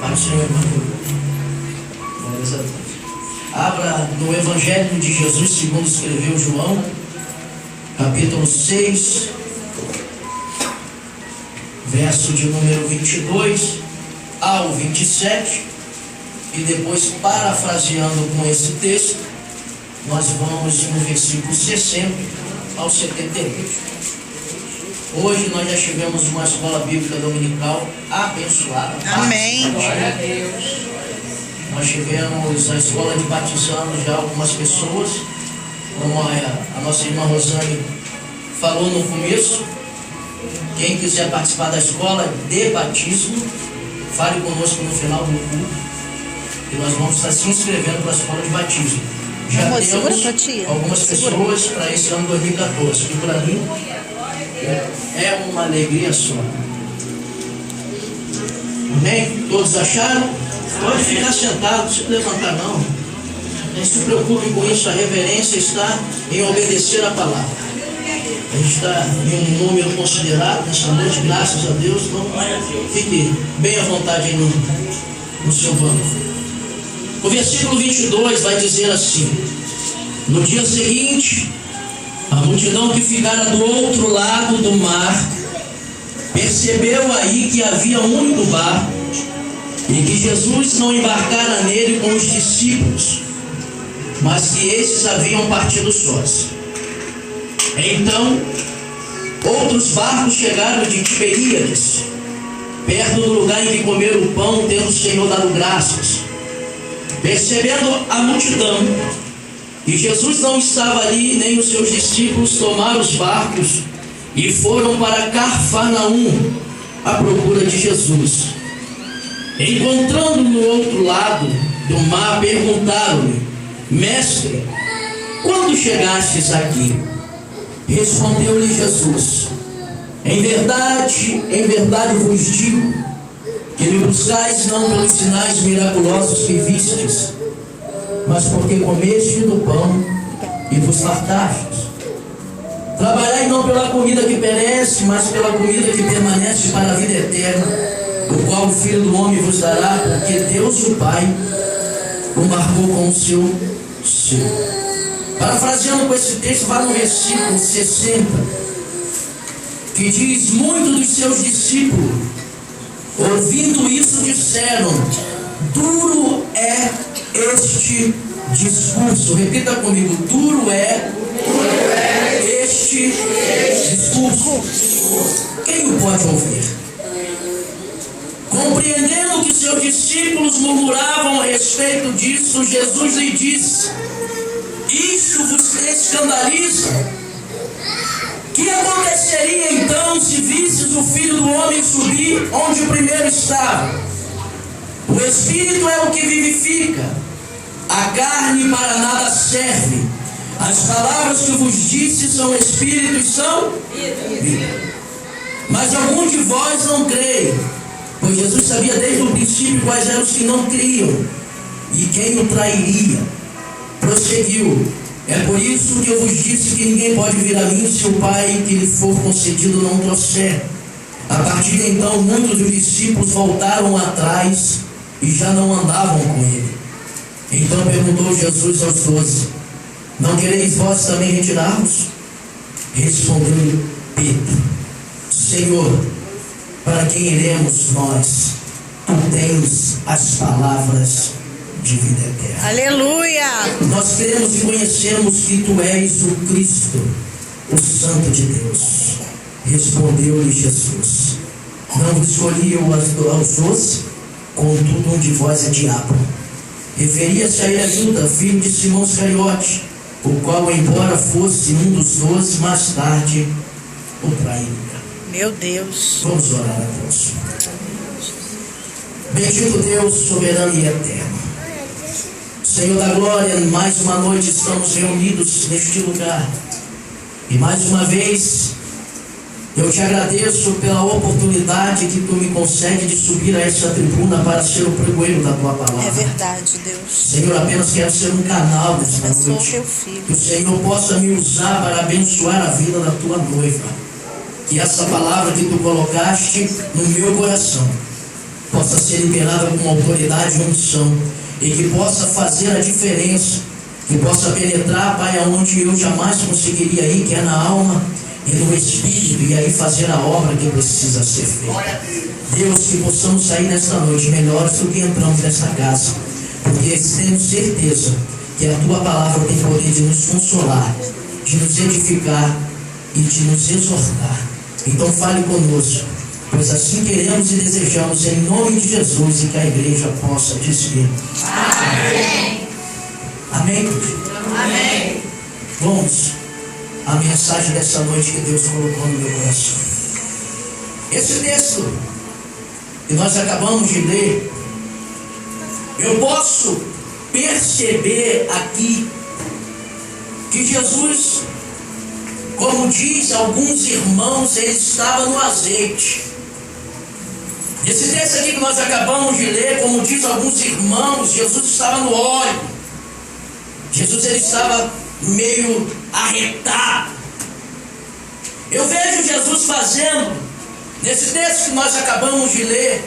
Pai do Senhor, irmão. Glórias a Deus. Abra no Evangelho de Jesus, segundo escreveu João, capítulo 6, verso de número 22 ao 27, e depois, parafraseando com esse texto, nós vamos no versículo 60 ao 78. Hoje nós já tivemos uma escola bíblica dominical abençoada. Amém. Glória a Deus. Nós tivemos a escola de batizando já algumas pessoas, como a nossa irmã Rosane falou no começo. Quem quiser participar da escola de batismo, fale conosco no final do culto, e nós vamos estar se inscrevendo para a escola de batismo. Já temos algumas pessoas para esse ano 2014, que para mim é uma alegria só. Amém? Todos acharam? Pode ficar sentado, não se levantar não. Não se preocupe com isso, a reverência está em obedecer a palavra. A gente está em um número considerado nessa noite, graças a Deus. Então fique bem à vontade aí no seu banco. O versículo 22 vai dizer assim: no dia seguinte, a multidão que ficara do outro lado do mar percebeu aí que havia um único barco e que Jesus não embarcara nele com os discípulos, mas que esses haviam partido sós. Então, outros barcos chegaram de Tiberíades, perto do lugar em que comeram o pão, tendo o Senhor dado graças. Percebendo a multidão, e Jesus não estava ali, nem os seus discípulos, tomaram os barcos e foram para Cafarnaum à procura de Jesus. Encontrando no outro lado do mar, perguntaram-lhe: Mestre, quando chegastes aqui? Respondeu-lhe Jesus: em verdade vos digo, que me buscais não pelos sinais miraculosos que vistes, mas porque comeste do pão e vos fartastes. Trabalhai não pela comida que perece, mas pela comida que permanece para a vida eterna, o qual o Filho do Homem vos dará, porque Deus o Pai o marcou com o seu selo. Parafraseando com esse texto, vai no versículo 60, que diz: muitos dos seus discípulos, ouvindo isso, disseram: duro é este discurso. Repita comigo: duro é este discurso. Quem o pode ouvir? Compreendendo que seus discípulos murmuravam a respeito disso, Jesus lhe disse: isto vos escandaliza? Que aconteceria então se visses o Filho do Homem subir onde o primeiro estava? O Espírito é o que vivifica, a carne para nada serve. As palavras que vos disse são Espírito e são vida. Mas algum de vós não creio, pois Jesus sabia desde o princípio quais eram os que não criam e quem o trairia. Prosseguiu: é por isso que eu vos disse que ninguém pode vir a mim se o Pai que lhe for concedido não trouxer. A partir de então, muitos dos discípulos voltaram atrás e já não andavam com ele. Então perguntou Jesus aos 12: não quereis vós também retirar-vos? Respondeu Pedro: Senhor, para quem iremos nós? Tu tens as palavras de vida eterna. Aleluia! Nós cremos e conhecemos que tu és o Cristo, o Santo de Deus. Respondeu-lhe Jesus: não vos escolhi eu aos 12, contudo um de vós é diabo. Referia-se a ele ainda, filho de Simão Iscariote, o qual, embora fosse um dos 12, mais tarde o trairia. Meu Deus. Vamos orar a Deus. Bendito Deus, soberano e eterno, Senhor da glória, mais uma noite estamos reunidos neste lugar, e mais uma vez eu te agradeço pela oportunidade que tu me concede de subir a essa tribuna para ser o pregoeiro da tua palavra. É verdade, Deus. Senhor, apenas quero ser um canal nesta noite, teu filho. que o Senhor possa me usar para abençoar a vida da tua noiva, que essa palavra que tu colocaste no meu coração possa ser liberada com autoridade e unção, e que possa fazer a diferença, que possa penetrar, Pai, aonde eu jamais conseguiria ir, que é na alma e no espírito, e aí fazer a obra que precisa ser feita. Deus, que possamos sair nesta noite melhores do que entramos nessa casa, porque temos certeza que a Tua palavra tem poder de nos consolar, de nos edificar e de nos exortar. Então fale conosco, pois assim queremos e desejamos, em nome de Jesus, e que a igreja possa dizer amém. Amém? Amém. Vamos à mensagem dessa noite que Deus colocou no meu coração. Esse texto que nós acabamos de ler, eu posso perceber aqui que Jesus, como diz alguns irmãos, ele estava no azeite. Esse texto aqui que nós acabamos de ler, como diz alguns irmãos, Jesus estava no óleo. Jesus, ele estava meio arretado. Eu vejo Jesus fazendo, nesse texto que nós acabamos de ler,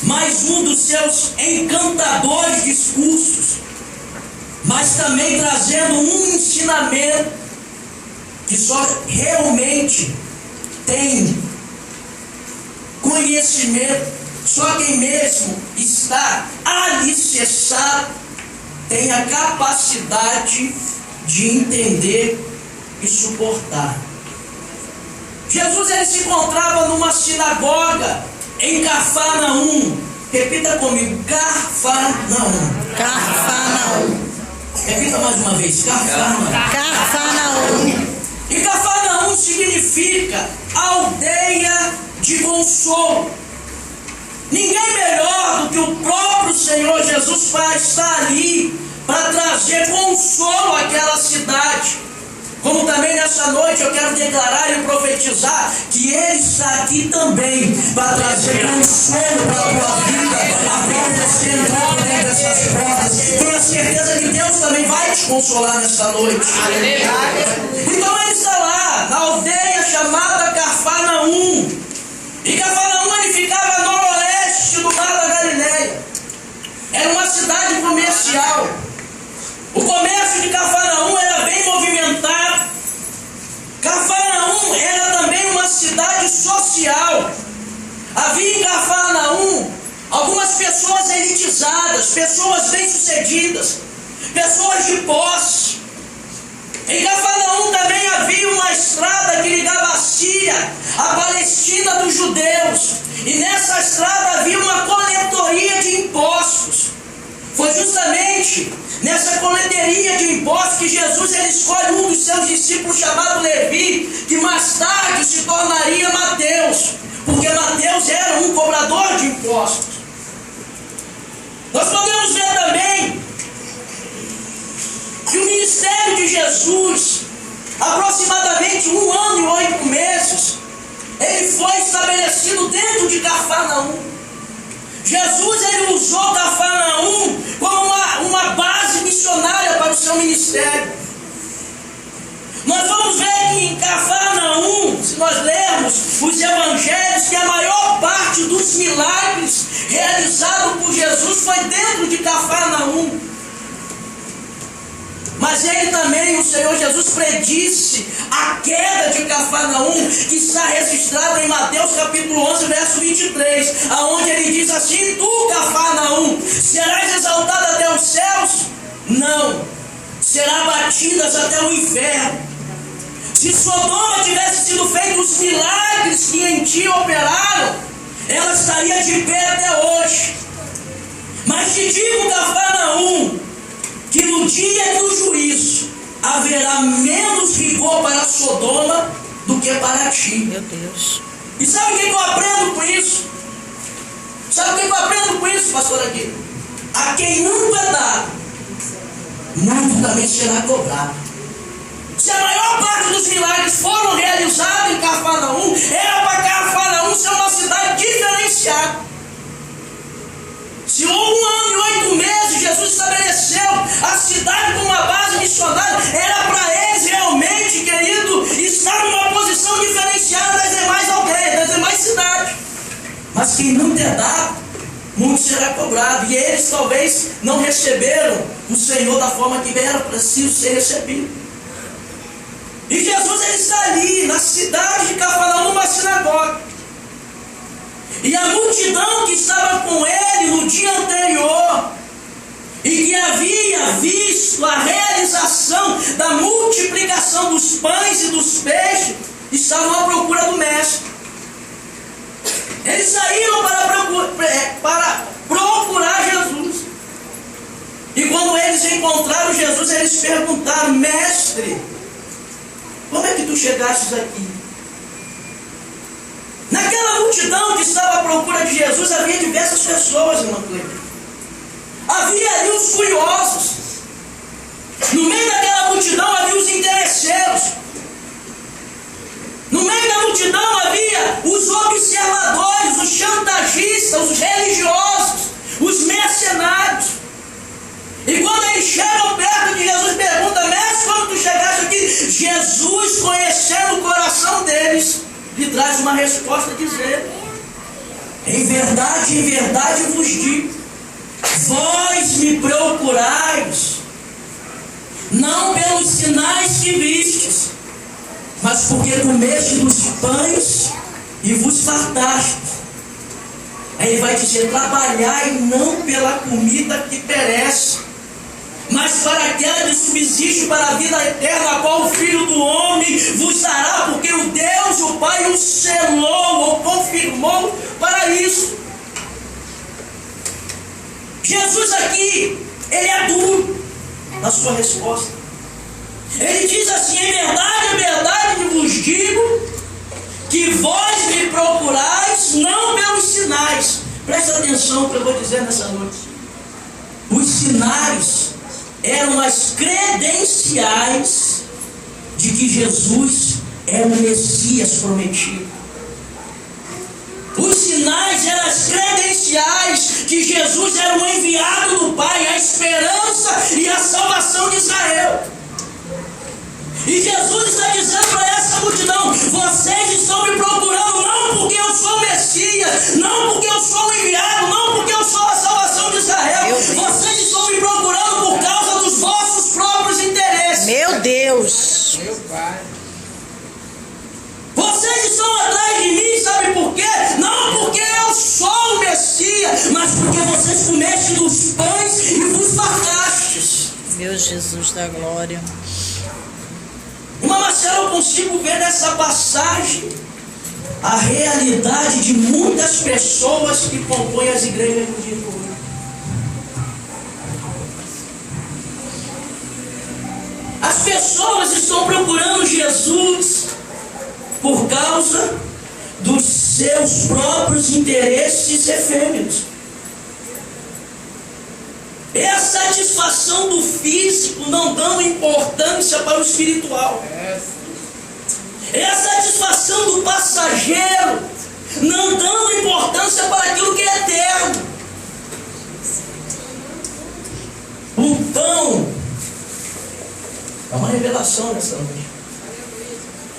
mais um dos seus encantadores discursos, mas também trazendo um ensinamento que só realmente tem conhecimento, só quem mesmo está alicerçado tem a capacidade de entender e suportar. Jesus, ele se encontrava numa sinagoga em Cafarnaum. Repita comigo, Cafarnaum. Cafarnaum. Repita mais uma vez, Cafarnaum. Cafarnaum. E Cafarnaum significa aldeia de consolo. Ninguém melhor do que o próprio Senhor Jesus para estar ali, para trazer consolo àquela cidade. Como também nessa noite eu quero declarar e profetizar que Ele está aqui também para trazer consolo para a tua vida, até você entrar por dentro dessas portas. Tenha certeza que Deus também vai te consolar nesta noite. Então Ele está lá, na aldeia chamada Cafarnaum. E Cafarnaum, ele ficava a noroeste do mar da Galileia. Era uma cidade comercial. O comércio de Cafarnaum era bem movimentado. Cafarnaum era também uma cidade social. Havia em Cafarnaum algumas pessoas elitizadas, pessoas bem-sucedidas, pessoas de posse. Em Cafarnaum também havia uma estrada que ligava a Síria à Palestina dos judeus. E nessa estrada havia uma coletoria de impostos. Foi justamente nessa coleteria de impostos que Jesus, ele escolhe um dos seus discípulos chamado Levi, que mais tarde se tornaria Mateus, porque Mateus era um cobrador de impostos. Nós podemos ver também que o ministério de Jesus, aproximadamente 1 ano e 8 meses, ele foi estabelecido dentro de Cafarnaum. Jesus, ele usou Cafarnaum como uma base missionária para o seu ministério. Nós vamos ver que em Cafarnaum, se nós lermos os evangelhos, que a maior parte dos milagres realizados por Jesus foi dentro de Cafarnaum. Mas ele também, o Senhor Jesus, predisse a queda de Cafarnaum, que está registrada em Mateus capítulo 11, verso 23, aonde ele diz assim: tu, Cafarnaum, serás exaltada até os céus? Não, será batidas até o inferno. Se Sodoma tivesse sido feitos os milagres que em ti operaram, ela estaria de pé até hoje. Mas te digo, Cafarnaum, que no dia do juízo haverá menos rigor para Sodoma do que para ti. Meu Deus. E sabe o que eu aprendo com isso? Sabe o que eu aprendo com isso, pastor aqui? A quem muito é dado, muito também será cobrado. Se a maior parte dos milagres foram realizados em Cafarnaum, era para Cafarnaum ser uma cidade diferenciada. Se 1 ano e 8 meses Jesus estabeleceu a cidade como uma base missionária, era para eles realmente, querido, estar numa posição diferenciada das demais aldeias, das demais cidades. Mas quem muito é dado, muito será cobrado. E eles talvez não receberam o Senhor da forma que era preciso ser recebido. E Jesus ele está ali na cidade de Cafarnaum, numa sinagoga. E a multidão que estava com ele no dia anterior e que havia visto a realização da multiplicação dos pães e dos peixes, estavam à procura do mestre. Eles saíram para procurar Jesus. E quando eles encontraram Jesus, eles perguntaram: mestre, como é que tu chegastes aqui? Naquela multidão que estava à procura de Jesus, havia diversas pessoas, irmão Cleber. Havia ali os curiosos. No meio daquela multidão havia os interesseiros. No meio da multidão havia os observadores, os chantagistas, os religiosos, os mercenários. E quando eles chegam perto de Jesus, pergunta: mestre, como tu chegaste aqui? Jesus, conhecendo o coração deles, lhe traz uma resposta dizendo: em verdade vos digo, vós me procurais, não pelos sinais que vistes, mas porque comeste dos pães e vos fartastes. Aí ele vai dizer: trabalhai não pela comida que perece, mas para aquela que subsiste para a vida eterna, a qual o Filho do Homem vos dará, porque o Deus, o Pai, o selou ou confirmou para isso. Jesus aqui, ele é duro na sua resposta. Ele diz assim: em verdade vos digo, que vós me procurais não pelos sinais. Presta atenção no que eu vou dizer nessa noite. Os sinais eram as credenciais de que Jesus era o Messias prometido. Os sinais eram as credenciais que Jesus era o enviado do Pai, a esperança e a salvação de Israel. E Jesus está dizendo para essa multidão: vocês estão me procurando não porque eu sou o Messias, não porque eu sou o enviado, não porque eu sou a salvação de Israel. Vocês estão me procurando por causa dos vossos próprios interesses. Meu Deus. Meu Pai. Vocês estão atrás de mim, sabe por quê? Não porque eu sou o Messias, mas porque vocês comestem dos pães e vos fartastes. Meu Jesus da glória. Irmã Marcela, eu consigo ver nessa passagem a realidade de muitas pessoas que compõem as igrejas no dia de hoje. As pessoas estão procurando Jesus por causa dos seus próprios interesses efêmeros. É a satisfação do físico, não dando importância para o espiritual. É a satisfação do passageiro, não dando importância para aquilo que é eterno. O pão é uma revelação nessa noite.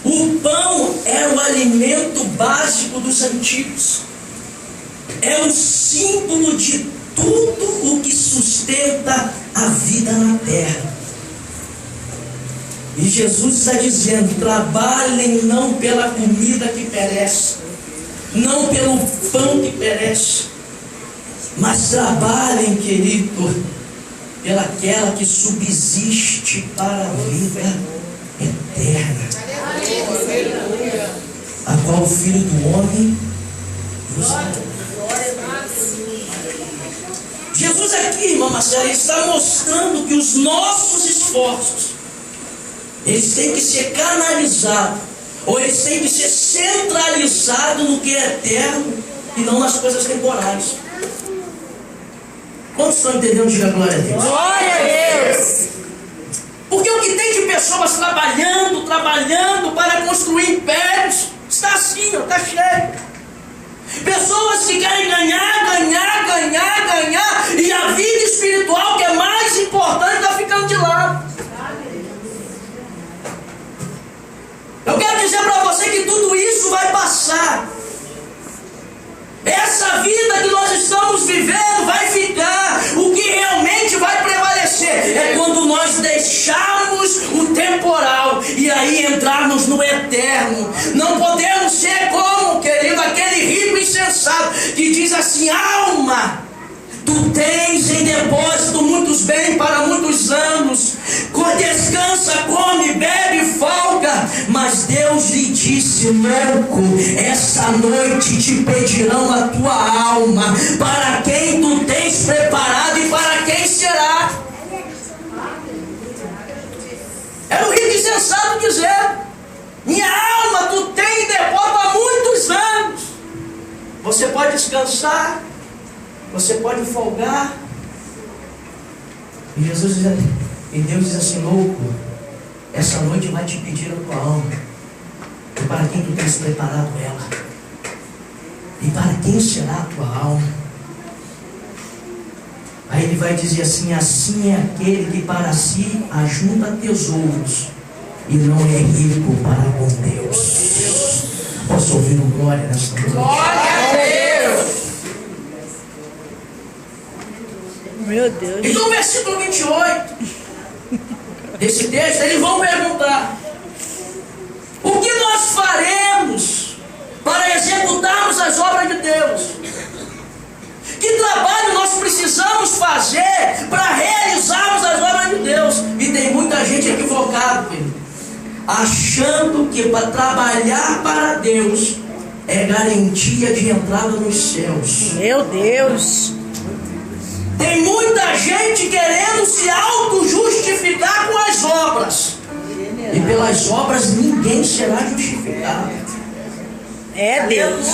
O pão é o alimento básico dos antigos. É o símbolo de tudo o que sustenta a vida na terra. E Jesus está dizendo: trabalhem não pela comida que perece, não pelo pão que perece, mas trabalhem, querido, pelaquela que subsiste para a vida eterna, a qual o Filho do Homem vos dá. Jesus aqui, irmã Marcela, está mostrando que os nossos esforços, eles têm que ser canalizados, ou eles têm que ser centralizados no que é eterno e não nas coisas temporais. Quantos estão entendendo? Diga glória a Deus. Glória a Deus. Porque o que tem de pessoas trabalhando para construir impérios, está assim, está cheio. Pessoas que querem ganhar, e a vida espiritual, que é mais importante, está ficando de lado. Eu quero dizer para você que tudo isso vai passar. Essa vida que nós estamos vivendo eterno. Não podemos ser como, querido, aquele rico insensato que diz assim: alma, tu tens em depósito muitos bens para muitos anos, descansa, come, bebe, folga. Mas Deus lhe disse: louco, essa noite te pedirão a tua alma. Para quem tu tens preparado e para quem será? Era o rico insensato dizendo: minha alma tu tens em depósito há muitos anos. Você pode descansar, você pode folgar. E Jesus diz, e Deus diz assim: louco, essa noite vai te pedir a tua alma. E para quem tu tens preparado ela? E para quem será a tua alma? Aí ele vai dizer assim: assim é aquele que para si ajunta tesouros e não é rico para com Deus. Posso ouvir um glória nesta noite? Glória a Deus! Meu Deus. Então, versículo 28 desse texto, eles vão perguntar: o que nós faremos para executarmos as obras de Deus? Que trabalho nós precisamos fazer para realizarmos as obras de Deus? E tem muita gente equivocada, querido, achando que para trabalhar para Deus é garantia de entrada nos céus. Meu Deus. Tem muita gente querendo se auto-justificar com as obras. E pelas obras ninguém será justificado. É Deus.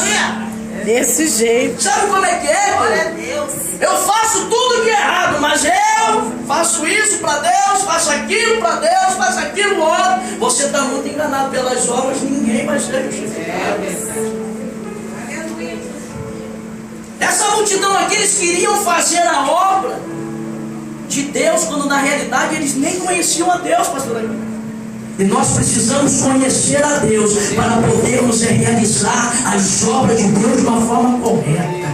Desse jeito. Sabe como é que é? Glória a Deus. Eu faço tudo que é errado, mas eu faço isso para Deus, faço aquilo para Deus, faço aquilo outro. Você está muito enganado. Pelas obras ninguém vai ser justificado. Essa multidão aqui, eles queriam fazer a obra de Deus, quando na realidade eles nem conheciam a Deus, pastor. E nós precisamos conhecer a Deus para podermos realizar as obras de Deus de uma forma correta.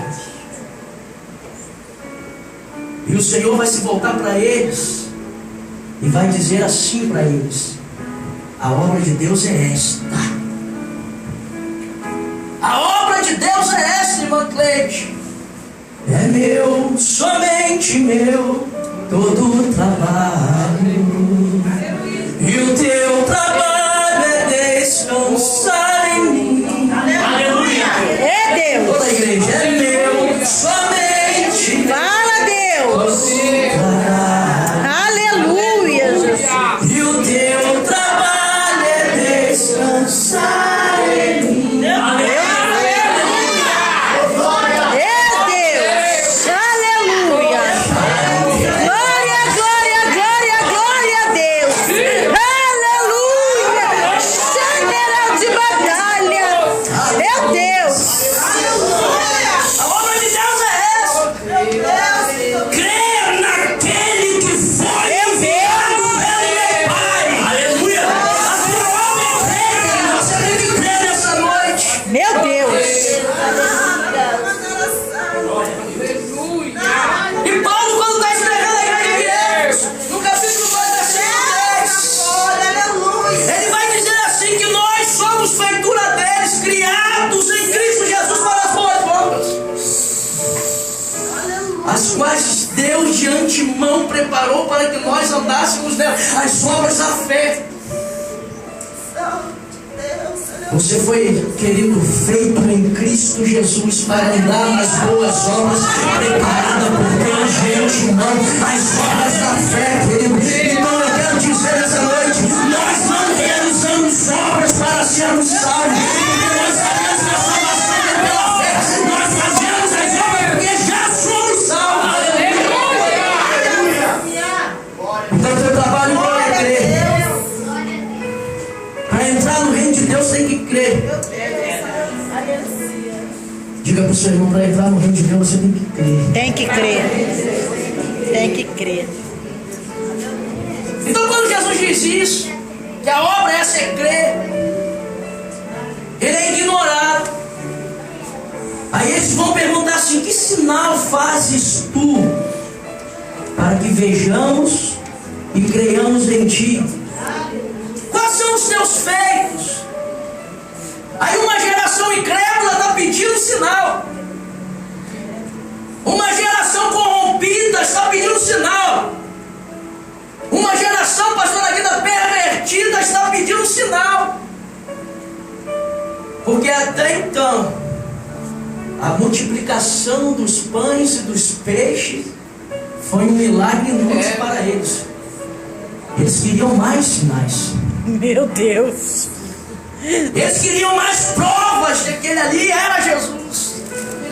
E o Senhor vai se voltar para eles e vai dizer assim para eles: a obra de Deus é esta. A obra de Deus é esta, irmã Cleide. É meu, somente meu, todo o trabalho. E o teu trabalho é descansar em mim. Aleluia. É Deus. Toda a igreja é meu, somente. Fala, Deus. Aleluia, Jesus. E o teu trabalho é descansar em mim. Aleluia. As quais Deus de antemão preparou para que nós andássemos nela, as obras da fé. Você foi, querido, feito em Cristo Jesus para andar nas boas obras, preparada por Deus de antemão, as obras da fé, querido. Então eu quero dizer nessa noite: nós não realizamos obras para sermos salvos, porque nós sabemos que a salvação é pela fé. Nós fazemos as obras porque já somos salvos. Então o teu trabalho é crer. Para entrar no reino de Deus tem que crer. Diga para o seu irmão: para entrar no reino de Deus você tem que crer. Tem que crer. Tem que crer. Então quando Jesus diz isso, que a obra essa é crer, ele é ignorado. Aí eles vão perguntar assim: que sinal fazes tu para que vejamos e creiamos em ti? Quais são os teus feitos? sinal. Uma geração corrompida está pedindo sinal. Uma geração, pastor, na vida pervertida está pedindo sinal. Porque até então, a multiplicação dos pães e dos peixes foi um milagre inútil para eles. Eles queriam mais sinais. Meu Deus. Eles queriam mais provas de que aquele ali era Jesus.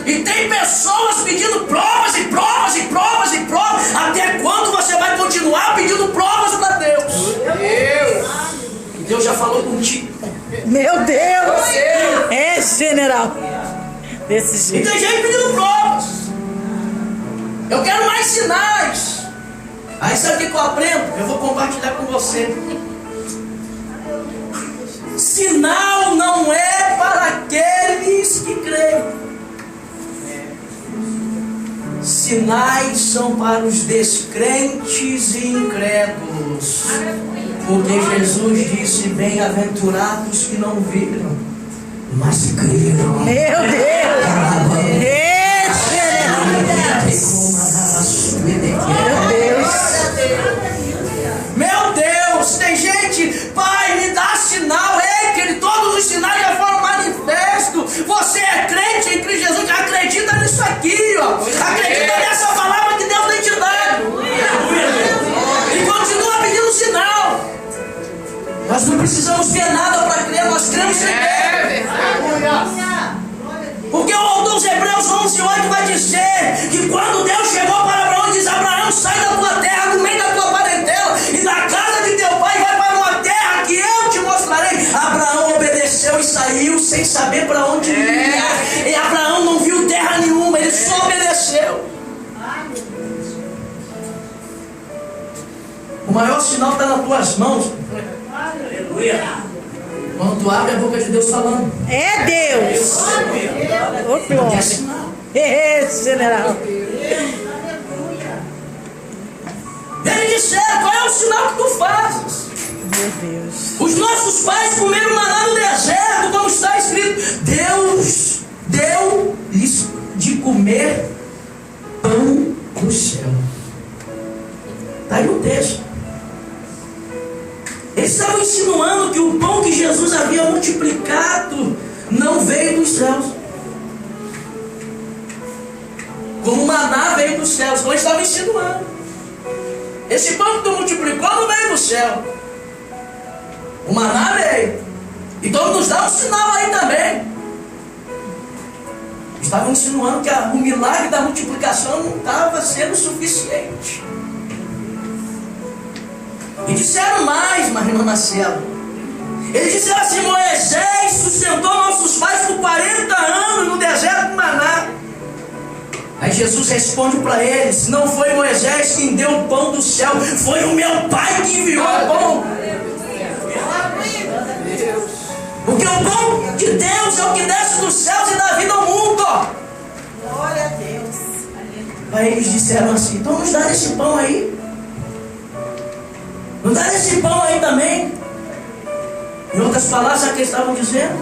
E tem pessoas pedindo provas e provas e provas e provas. Até quando você vai continuar pedindo provas para Deus? E Deus já falou contigo. Meu Deus. É, general. Desse E jeito. tem gente pedindo provas. Eu quero mais sinais. Aí sabe o que eu aprendo? Eu vou compartilhar com você. Sinal não é para aqueles que creem. Sinais são para os descrentes e incrédulos. Porque Jesus disse: bem-aventurados que não viram, mas creram. Meu Deus. É, general. Meu Deus. Meu Deus, tem gente, Pai, me dá sinal. Ei, querido, todos os sinais já foram manifestos. Você é crente em Cristo Jesus, acredita nisso aqui, ó. Acredita nessa palavra que Deus tem te dado. E continua pedindo sinal. Nós não precisamos ver nada para crer, nós cremos em Deus. Porque o autor dos Hebreus 11:8 vai dizer que quando Deus chegou para Abraão e diz: Abraão, sai da tua terra, do meio da tua parentela, e da casa de teu pai, vai para uma terra que eu te mostrarei. Abraão obedeceu e saiu sem saber para onde ia. E Abraão não viu terra nenhuma, ele só obedeceu. O maior sinal está nas tuas mãos. Aleluia. Quando tu abre a boca de Deus falando. É Deus. Ô, glória. É, general. Eles disseram: qual é o sinal que tu fazes? Meu Deus. Os nossos pais comeram maná no deserto, como está escrito. Deus deu-lhes de comer pão do céu. Está aí no texto. Eles estavam insinuando que o pão que Jesus havia multiplicado não veio dos céus. Como o maná veio dos céus. Então eles estavam insinuando: esse pão que tu multiplicou não veio do céu. O maná veio. Então nos dá um sinal aí também. Estavam insinuando que o milagre da multiplicação não estava sendo suficiente. E disseram mais, Marina Marcelo. Eles disseram assim: Moisés sustentou nossos pais por 40 anos no deserto do Maná. Aí Jesus responde para eles: não foi Moisés quem deu o pão do céu, foi o meu Pai que enviou o pão. Porque o pão de Deus é o que desce dos céus e dá vida ao mundo. Glória a Deus. Aí eles disseram assim: então nos dá esse pão aí. Nos dá esse pão aí também. Em outras palavras, sabe o que eles estavam dizendo?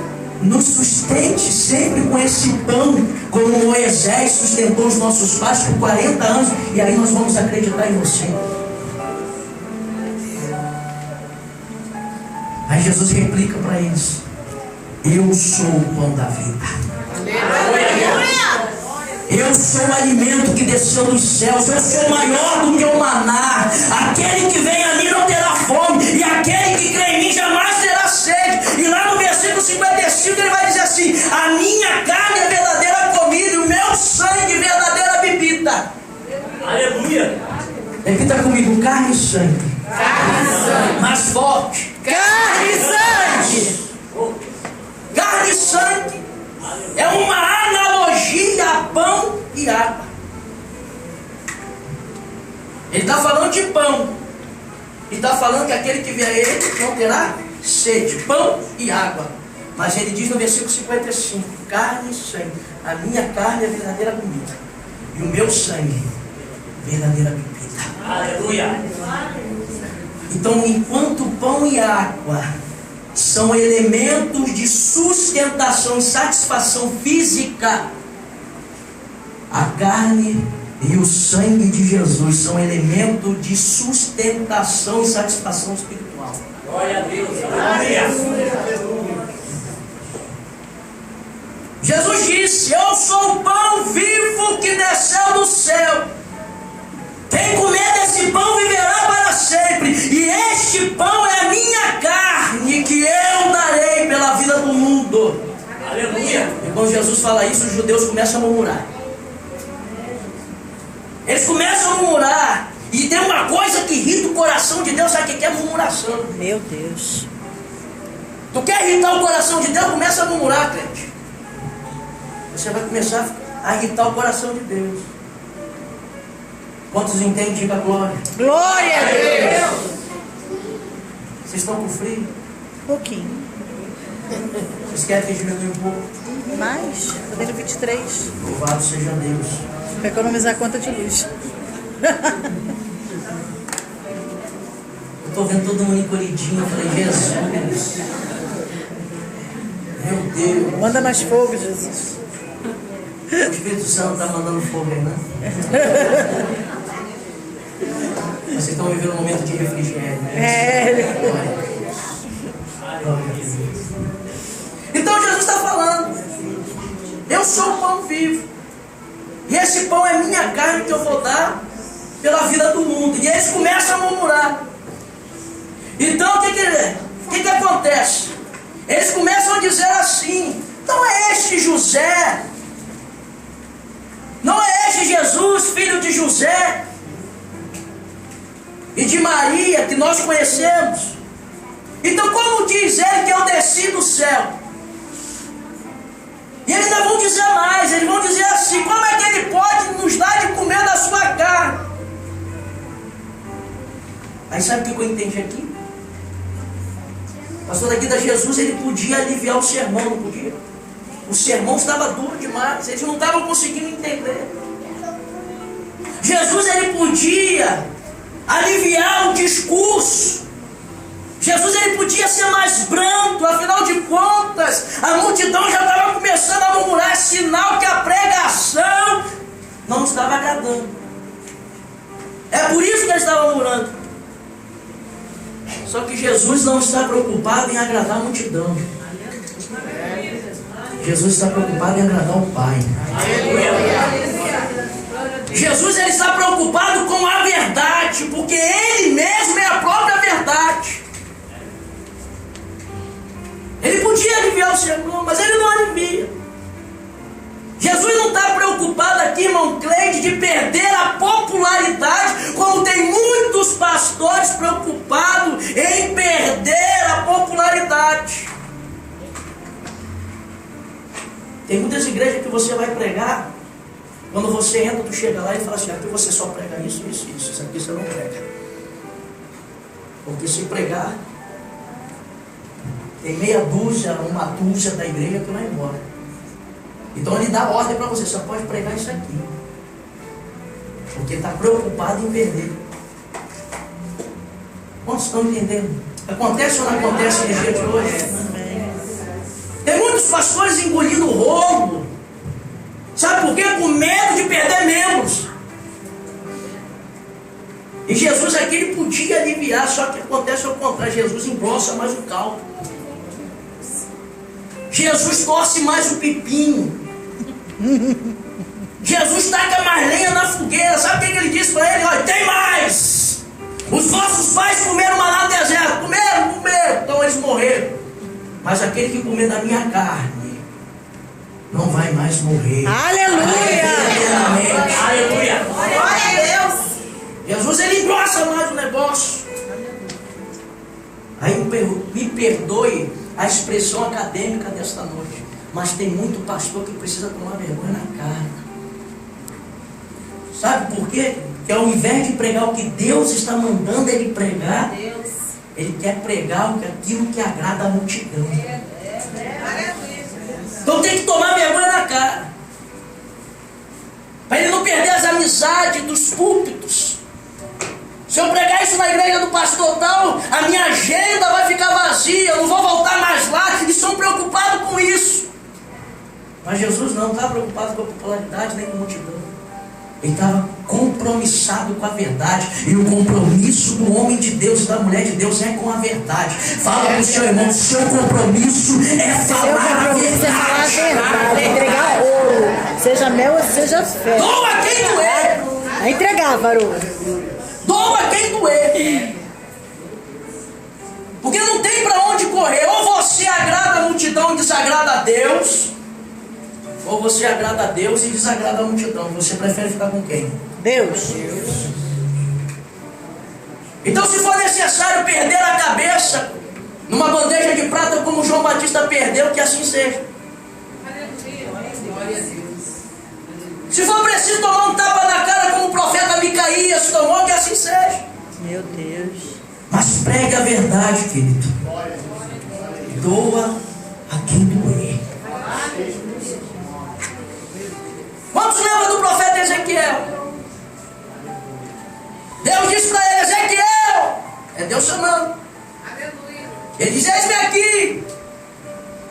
Nos sustente sempre com esse pão, como Moisés sustentou os nossos pais por 40 anos, e aí nós vamos acreditar em você. Aí Jesus replica para eles: eu sou o pão da vida. Eu sou o alimento que desceu dos céus. Eu sou maior do que o maná. Aquele que vem a mim não terá fome, e aquele que crê em mim jamais terá sede. E lá no versículo 55 ele vai dizer assim: a minha carne é verdadeira comida, e o meu sangue verdadeira bebida. Aleluia. Repita comigo: carne e sangue. Carne e sangue. Mais forte. Carne e sangue. Carne e sangue é uma analogia a pão e água. Ele está falando de pão. Ele está falando que aquele que vier a ele não terá sede. Pão e água. Mas ele diz no versículo 55: carne e sangue. A minha carne é verdadeira comida, e o meu sangue verdadeira bebida. Aleluia. Então, enquanto pão e água são elementos de sustentação e satisfação física. A carne e o sangue de Jesus são elementos de sustentação e satisfação espiritual. Glória a Deus. Glória. Jesus disse: eu sou o pão vivo que desceu do céu. Quem comer desse pão viverá para sempre. E este pão é a minha carne que eu darei pela vida do mundo. Aleluia. E quando Jesus fala isso, os judeus começam a murmurar. Eles começam a murmurar. E tem uma coisa que irrita o coração de Deus. Sabe o que é murmuração? Meu Deus. Tu quer irritar o coração de Deus? Começa a murmurar, crente. Você vai começar a irritar o coração de Deus. Quantos entendem? Diga glória. Glória a Deus. Vocês estão com frio? Um pouquinho. Vocês querem que diminua um pouco? Mais. Tô tendo 23. Louvado seja Deus. Pra economizar a conta de luz. Eu estou vendo todo mundo encolhidinho. Eu falei, Jesus. Meu Deus. Manda mais fogo, Jesus. O Espírito Santo está mandando fogo aí, né? Vocês estão vivendo um momento de refrigério, né? É. Glória a Deus. Glória a Deus. Então Jesus está falando: eu sou o pão vivo. E esse pão é minha carne que eu vou dar pela vida do mundo. E eles começam a murmurar. Então o que acontece? Eles começam a dizer assim: não é este José? Não é este Jesus, filho de José e de Maria, que nós conhecemos? Então como diz ele que eu desci do céu? E eles ainda vão dizer mais, eles vão dizer assim: como é que ele pode nos dar de comer da sua carne? Aí sabe o que eu entendi aqui? O pastor daqui da Jesus, ele podia aliviar o sermão, não podia? O sermão estava duro demais, eles não estavam conseguindo entender. Jesus, ele podia aliviar o discurso. Jesus, ele podia ser mais brando. Afinal de contas, a multidão já estava começando a murmurar, sinal que a pregação não estava agradando. É por isso que eles estavam murmurando. Só que Jesus não está preocupado em agradar a multidão. Jesus está preocupado em agradar o Pai. Jesus, ele está preocupado com a verdade, porque ele mesmo é a própria verdade. Ele podia aliviar o sermão, mas ele não alivia. Jesus não está preocupado aqui, irmão Cleide, de perder a popularidade, como tem muitos pastores preocupados em perder a popularidade. Tem muitas igrejas que você vai pregar, quando você entra, tu chega lá e fala assim: aqui você só prega isso, isso, isso, isso aqui você não prega. Porque se pregar, tem meia dúzia, uma dúzia da igreja que vai embora. Então ele dá ordem para você: só pode pregar isso aqui. Porque está preocupado em perder. Quantos estão entendendo? Acontece ou não acontece no dia de hoje? Tem muitos pastores engolindo o rolo. Sabe por quê? Com medo de perder membros. E Jesus aqui, ele podia aliviar, só que acontece ao contrário. Jesus engrossa mais o caldo. Jesus torce mais o pepino. Jesus taca mais lenha na fogueira. Sabe o que ele disse para ele? Olha, tem mais. Os vossos pais comeram maná no deserto. Comeram. Então eles morreram. Mas aquele que comer da minha carne não vai mais morrer. Aleluia! Aleluia! Glória a Deus! Jesus, ele engrossa mais o negócio. Aí me perdoe a expressão acadêmica desta noite, mas tem muito pastor que precisa tomar vergonha na cara. Sabe por quê? Que ao invés de pregar o que Deus está mandando ele pregar, ele quer pregar aquilo que agrada a multidão. Então tem que tomar vergonha na cara, para ele não perder as amizades dos púlpitos. Se eu pregar pregar isso na igreja do pastor tal, a minha agenda vai ficar vazia, eu não vou voltar mais lá, e estão preocupados com isso. Mas Jesus não estava preocupado com a popularidade nem com a multidão. Ele estava compromissado com a verdade. E o compromisso do homem de Deus e da mulher de Deus é com a verdade. Fala para o seu irmão, seu compromisso é falar a verdade. É entregar ouro. Seja mel ou seja fé. Doa quem doer. É entregar, varão. Doa quem doer. Porque não tem para onde correr. Ou você agrada a multidão e desagrada a Deus, ou você agrada a Deus e desagrada a multidão. Você prefere ficar com quem? Deus. Então, se for necessário perder a cabeça numa bandeja de prata como João Batista perdeu, que assim seja. Se for preciso tomar um tapa na cara como o profeta Micaías tomou, que assim seja. Meu Deus. Mas pregue a verdade, querido. Doa a quem doer. Quantos lembram do profeta Ezequiel? Deus disse para ele: Ezequiel, é Deus chamando. Ele diz: eis-me aqui.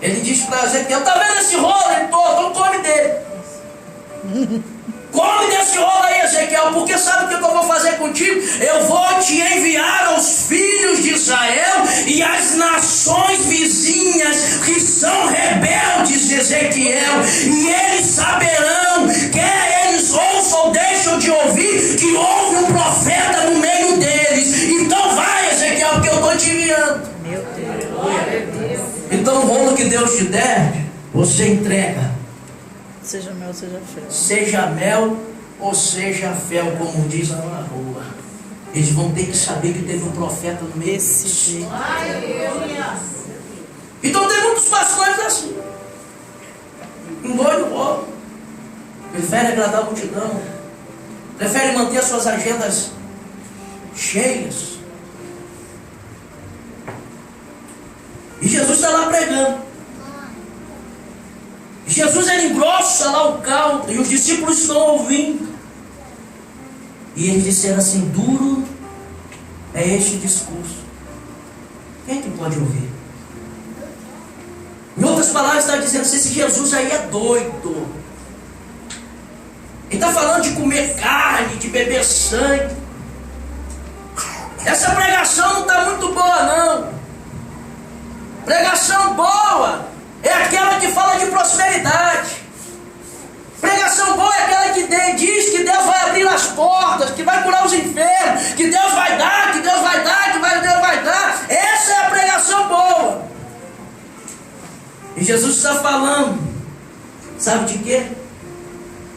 Ele disse para Ezequiel: está vendo esse rolo? Ele: então come dele. Come desse rolo aí, Ezequiel, porque sabe o que eu vou fazer contigo? Eu vou te enviar aos filhos de Israel e às nações vizinhas que são rebeldes, Ezequiel, e eles saberão, quer eles ouçam ou deixam de ouvir, que houve um profeta no meio deles. Então vai, Ezequiel, porque eu estou te enviando. Meu Deus. Então o rolo que Deus te der, você entrega. Seja mel, seja fé. Seja mel ou seja fel, como diz a rua. Eles vão ter que saber que teve um profeta no meio Desse deles. jeito. Então tem muitos pastores assim. Engole o rolo. Prefere agradar a multidão. Prefere manter as suas agendas cheias. E Jesus está lá pregando. Jesus, ele engrossa lá o caldo e os discípulos estão ouvindo. E eles disseram assim: duro é este discurso. Quem é que pode ouvir? Em outras palavras, está dizendo assim: esse Jesus aí é doido. Ele está falando de comer carne, de beber sangue. Essa pregação não está muito boa, não. Pregação boa é aquela que fala de prosperidade. Pregação boa é aquela que diz que Deus vai abrir as portas, que vai curar os enfermos, que Deus vai dar, que Deus vai dar, que Deus vai dar. Essa é a pregação boa. E Jesus está falando, sabe de quê?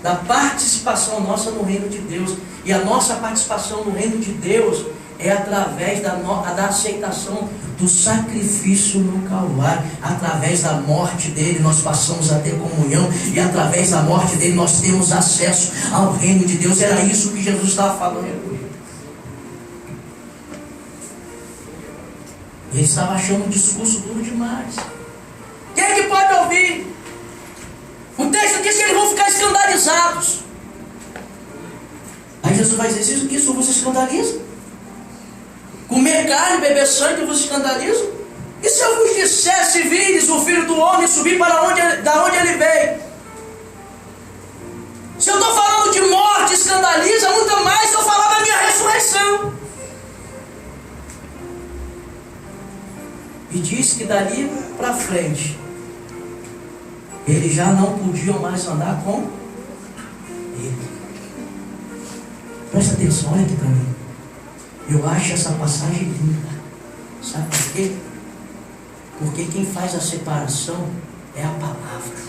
Da participação nossa no reino de Deus. E a nossa participação no reino de Deus é através da aceitação do sacrifício no Calvário. Através da morte dele nós passamos a ter comunhão, e através da morte dele nós temos acesso ao reino de Deus. Era isso que Jesus estava falando. Ele estava achando um discurso duro demais. Quem é que pode ouvir? O texto diz que eles vão ficar escandalizados. Aí Jesus vai dizer: isso você escandaliza? Comer carne, beber sangue vos escandaliza? E se eu vos dissesse: vires o Filho do Homem subir para da onde ele veio? Se eu estou falando de morte, escandaliza, muito mais se eu falar da minha ressurreição. E diz que dali para frente eles já não podiam mais andar com ele. Presta atenção, olha aqui para mim. Eu acho essa passagem linda. Sabe por quê? Porque quem faz a separação é a palavra.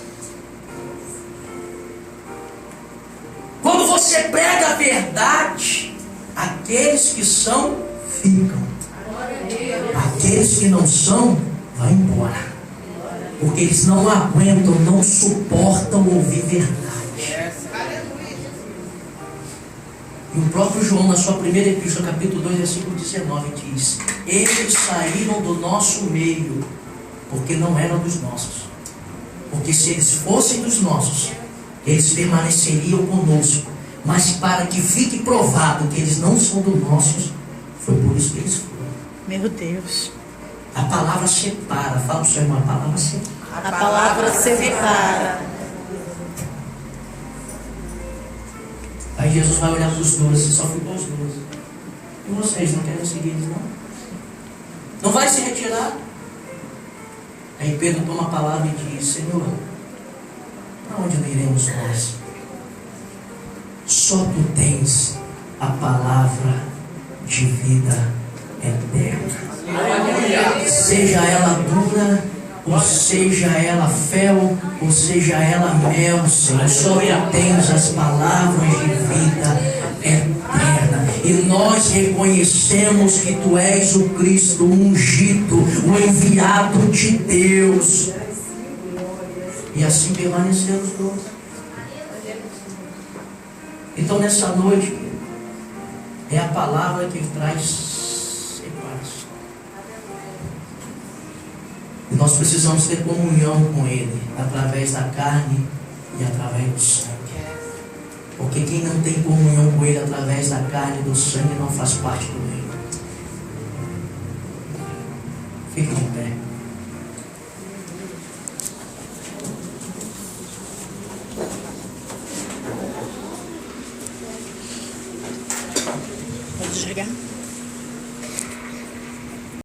Quando você prega a verdade, aqueles que são, ficam. Aqueles que não são, vão embora. Porque eles não aguentam, não suportam ouvir verdade. E o próprio João, na sua primeira epístola, capítulo 2, versículo 19, diz: eles saíram do nosso meio, porque não eram dos nossos. Porque se eles fossem dos nossos, eles permaneceriam conosco. Mas para que fique provado que eles não são dos nossos, Foi por isso que eles foram. Meu Deus. A palavra separa. Fala para o seu irmão, a palavra separa. A palavra separa. Aí Jesus vai olhar para os 12, só ficou os 12. E vocês não querem seguir eles, não? Não vai se retirar? Aí Pedro toma a palavra e diz: Senhor, para onde iremos nós? Só tu tens a palavra de vida eterna. Seja ela dura, ou seja ela fel, ou seja ela mel, Senhor, só tu tens as palavras de vida eterna. E nós reconhecemos que tu és o Cristo ungido, o enviado de Deus. E assim permaneceram os 12. Então nessa noite é a palavra que traz separação. E nós precisamos ter comunhão com Ele, através da carne e através do sangue. Porque quem não tem comunhão com Ele através da carne e do sangue não faz parte do reino. Fique de pé. Pode desligar?